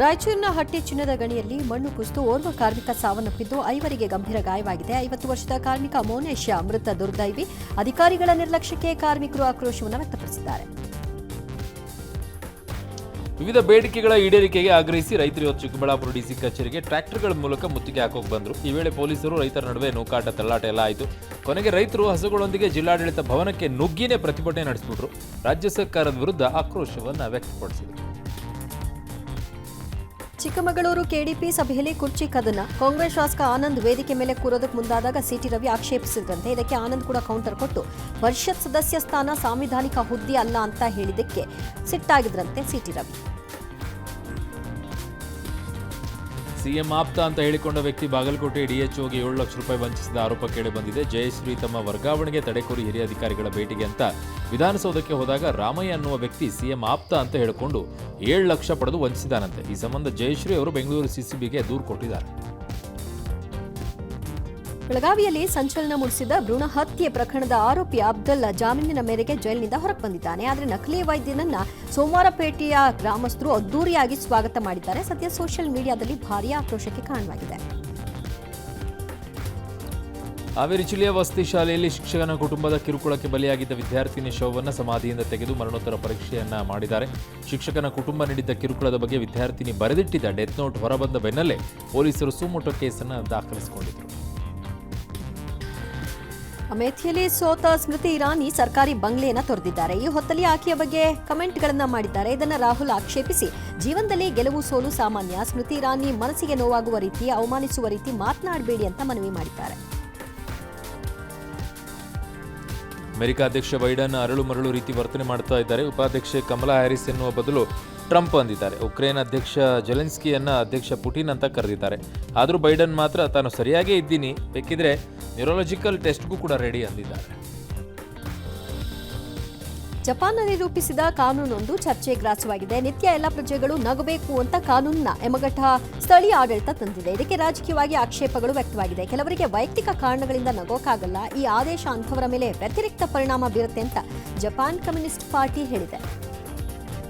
ರಾಯಚೂರಿನ ಹಟ್ಟಿ ಚಿನ್ನದ ಗಣಿಯಲ್ಲಿ ಮಣ್ಣು ಕುಸಿದು ಓರ್ವ ಕಾರ್ಮಿಕ ಸಾವನ್ನಪ್ಪಿದ್ದು 5 ಗಂಭೀರ ಗಾಯವಾಗಿದೆ. 50 ವರ್ಷದ ಕಾರ್ಮಿಕ ಮೋನೇಶ್ ಮೃತ ದುರ್ದೈವಿ. ಅಧಿಕಾರಿಗಳ ನಿರ್ಲಕ್ಷ್ಯಕ್ಕೆ ಕಾರ್ಮಿಕರು ಆಕ್ರೋಶವನ್ನು ವ್ಯಕ್ತಪಡಿಸಿದ್ದಾರೆ. ವಿವಿಧ ಬೇಡಿಕೆಗಳ ಈಡೇರಿಕೆಗೆ ಆಗ್ರಹಿಸಿ ರೈತರು ಇವತ್ತು ಚಿಕ್ಕಬಳ್ಳಾಪುರ ಡಿಸಿ ಕಚೇರಿಗೆ ಟ್ರ್ಯಾಕ್ಟರ್ಗಳ ಮೂಲಕ ಮುತ್ತಿಗೆ ಹಾಕೋಕೆ ಬಂದರು. ಈ ವೇಳೆ ಪೊಲೀಸರು ರೈತರ ನಡುವೆ ನೂಕಾಟ ತಳ್ಳಾಟ ಎಲ್ಲ ಆಯಿತು. ಕೊನೆಗೆ ರೈತರು ಹಸುಗಳೊಂದಿಗೆ ಜಿಲ್ಲಾಡಳಿತ ಭವನಕ್ಕೆ ನುಗ್ಗಿನೇ ಪ್ರತಿಭಟನೆ ನಡೆಸಿಬಿಟ್ರು. ರಾಜ್ಯ ಸರ್ಕಾರದ ವಿರುದ್ಧ ಆಕ್ರೋಶವನ್ನು ವ್ಯಕ್ತಪಡಿಸಿದರು. ಚಿಕ್ಕಮಗಳೂರು ಕೆಡಿಪಿ ಸಭೆಯಲ್ಲಿ ಕುರ್ಚಿ ಕದನ. ಕಾಂಗ್ರೆಸ್ ಶಾಸಕ ಆನಂದ್ ವೇದಿಕೆ ಮೇಲೆ ಕೂರೋದಕ್ಕೆ ಮುಂದಾದಾಗ ಸಿಟಿ ರವಿ ಆಕ್ಷೇಪಿಸಿದ್ರಂತೆ. ಇದಕ್ಕೆ ಆನಂದ್ ಕೂಡ ಕೌಂಟರ್ ಕೊಟ್ಟು ಪರಿಷತ್ ಸದಸ್ಯ ಸ್ಥಾನ ಸಾಂವಿಧಾನಿಕ ಹುದ್ದೆ ಅಲ್ಲ ಅಂತ ಹೇಳಿದ್ದಕ್ಕೆ ಸಿಟ್ಟಾಗಿದ್ರಂತೆ ಸಿಟಿ ರವಿ. ಸಿಎಂ ಆಪ್ತ ಅಂತ ಹೇಳಿಕೊಂಡ ವ್ಯಕ್ತಿ ಬಾಗಲಕೋಟೆ ಡಿಎಚ್ಒಗೆ 7 ಲಕ್ಷ ರೂಪಾಯಿ ವಂಚಿಸಿದ ಆರೋಪ ಕೇಳಿಬಂದಿದೆ. ಜಯಶ್ರೀ ತಮ್ಮ ವರ್ಗಾವಣೆಗೆ ತಡೆ ಕೋರಿ ಹಿರಿಯ ಅಧಿಕಾರಿಗಳ ಭೇಟಿಗೆ ಅಂತ ವಿಧಾನಸೌಧಕ್ಕೆ ಹೋದಾಗ ರಾಮಯ್ಯ ಅನ್ನುವ ವ್ಯಕ್ತಿ ಸಿಎಂ ಆಪ್ತ ಅಂತ ಹೇಳಿಕೊಂಡು 7 ಲಕ್ಷ ಪಡೆದು ವಂಚಿಸಿದಾನಂತೆ. ಈ ಸಂಬಂಧ ಜಯಶ್ರೀ ಅವರು ಬೆಂಗಳೂರು ಸಿಸಿಬಿಗೆ ದೂರು ಕೊಟ್ಟಿದ್ದಾರೆ. ಬೆಳಗಾವಿಯಲ್ಲಿ ಸಂಚಲನ ಮೂಡಿಸಿದ ಭ್ರೂಣ ಹತ್ಯೆ ಪ್ರಕರಣದ ಆರೋಪಿ ಅಬ್ದುಲ್ ಜಾಮೀನಿನ ಮೇರೆಗೆ ಜೈಲಿನಿಂದ ಹೊರಗೆ ಬಂದಿದ್ದಾನೆ. ಆದರೆ ನಕಲಿ ವೈದ್ಯನನ್ನ ಸೋಮವಾರಪೇಟೆಯ ಗ್ರಾಮಸ್ಥರು ಅದ್ದೂರಿಯಾಗಿ ಸ್ವಾಗತ ಮಾಡಿದ್ದಾರೆ. ಸದ್ಯ ಸೋಷಿಯಲ್ ಮೀಡಿಯಾದಲ್ಲಿ ಭಾರೀ ಆಕ್ರೋಶಕ್ಕೆ ಕಾರಣವಾಗಿದೆ. ಹಾವೇರಿ ಜಿಲ್ಲೆಯ ವಸತಿ ಶಾಲೆಯಲ್ಲಿ ಶಿಕ್ಷಕನ ಕುಟುಂಬದ ಕಿರುಕುಳಕ್ಕೆ ಬಲಿಯಾಗಿದ್ದ ವಿದ್ಯಾರ್ಥಿನಿ ಶವವನ್ನು ಸಮಾಧಿಯಿಂದ ತೆಗೆದು ಮರಣೋತ್ತರ ಪರೀಕ್ಷೆಯನ್ನ ಮಾಡಿದ್ದಾರೆ. ಶಿಕ್ಷಕನ ಕುಟುಂಬ ನೀಡಿದ್ದ ಕಿರುಕುಳದ ಬಗ್ಗೆ ವಿದ್ಯಾರ್ಥಿನಿ ಬರೆದಿಟ್ಟಿದ್ದ ಡೆತ್ ನೋಟ್ ಹೊರಬಂದ ಬೆನ್ನಲ್ಲೇ ಪೊಲೀಸರು ಸುಮೋಟೋ ಕೇಸನ್ನು ದಾಖಲಿಸಿಕೊಂಡಿದ್ದರು. ಅಮೇಥಿಯಲ್ಲಿ ಸೋತ ಸ್ಮೃತಿ ಇರಾನಿ ಸರ್ಕಾರಿ ಬಂಗ್ಲೆಯನ್ನ ತೊರೆದಿದ್ದಾರೆ. ಈ ಹೊತ್ತಲ್ಲಿ ಆಕೆಯ ಬಗ್ಗೆ ಕಮೆಂಟ್ಗಳನ್ನ ಮಾಡಿದ್ದಾರೆ. ಇದನ್ನ ರಾಹುಲ್ ಆಕ್ಷೇಪಿಸಿ ಜೀವನದಲ್ಲಿ ಗೆಲುವು ಸೋಲು ಸಾಮಾನ್ಯ, ಸ್ಮೃತಿ ಇರಾನಿ ಮನಸ್ಸಿಗೆ ನೋವಾಗುವ ರೀತಿ, ಅವಮಾನಿಸುವ ರೀತಿ ಮಾತನಾಡಬೇಡಿ ಅಂತ ಮನವಿ ಮಾಡಿದ್ದಾರೆ. ಅಮೆರಿಕ ಅಧ್ಯಕ್ಷ ಬೈಡನ್ ಅರಳು ಮರಳು ರೀತಿ ವರ್ತನೆ ಮಾಡ್ತಾ ಇದ್ದಾರೆ. ಉಪಾಧ್ಯಕ್ಷೆ ಕಮಲಾ ಹ್ಯಾರಿಸ್ ಎನ್ನುವ ಬದಲು ಟ್ರಂಪ್ ಅಂದಿದ್ದಾರೆ. ಉಕ್ರೇನ್ ಅಧ್ಯಕ್ಷ ಜೆಲೆನ್ಸ್ಕಿಯನ್ನ ಅಧ್ಯಕ್ಷ ಪುಟಿನ್ ಅಂತ ಕರೆದಿದ್ದಾರೆ. ಆದರೂ ಬೈಡನ್ ಮಾತ್ರ ತಾನು ಸರಿಯಾಗೇ ಇದ್ದೀನಿ, ಬೇಕಿದ್ರೆ ನ್ಯೂರಾಲಜಿಕಲ್ ಟೆಸ್ಟ್ಗೂ ಕೂಡ ರೆಡಿ ಅಂದಿದ್ದಾರೆ. ಜಪಾನ್ನಲ್ಲಿ ರೂಪಿಸಿದ ಕಾನೂನೊಂದು ಚರ್ಚೆಗೆ ಗ್ರಾಸವಾಗಿದೆ. ನಿತ್ಯ ಎಲ್ಲ ಪ್ರಜೆಗಳು ನಗಬೇಕು ಅಂತ ಕಾನೂನನ್ನ ಎಮಗಟ್ಟ ಸ್ಥಳೀಯ ಆಡಳಿತ ತಂದಿದೆ. ಇದಕ್ಕೆ ರಾಜಕೀಯವಾಗಿ ಆಕ್ಷೇಪಗಳು ವ್ಯಕ್ತವಾಗಿದೆ. ಕೆಲವರಿಗೆ ವೈಯಕ್ತಿಕ ಕಾರಣಗಳಿಂದ ನಗೋಕ್ಕಾಗಲ್ಲ. ಈ ಆದೇಶ ಅಂಥವರ ಮೇಲೆ ವ್ಯತಿರಿಕ್ತ ಪರಿಣಾಮ ಬೀರುತ್ತೆ ಅಂತ ಜಪಾನ್ ಕಮ್ಯುನಿಸ್ಟ್ ಪಾರ್ಟಿ ಹೇಳಿದೆ.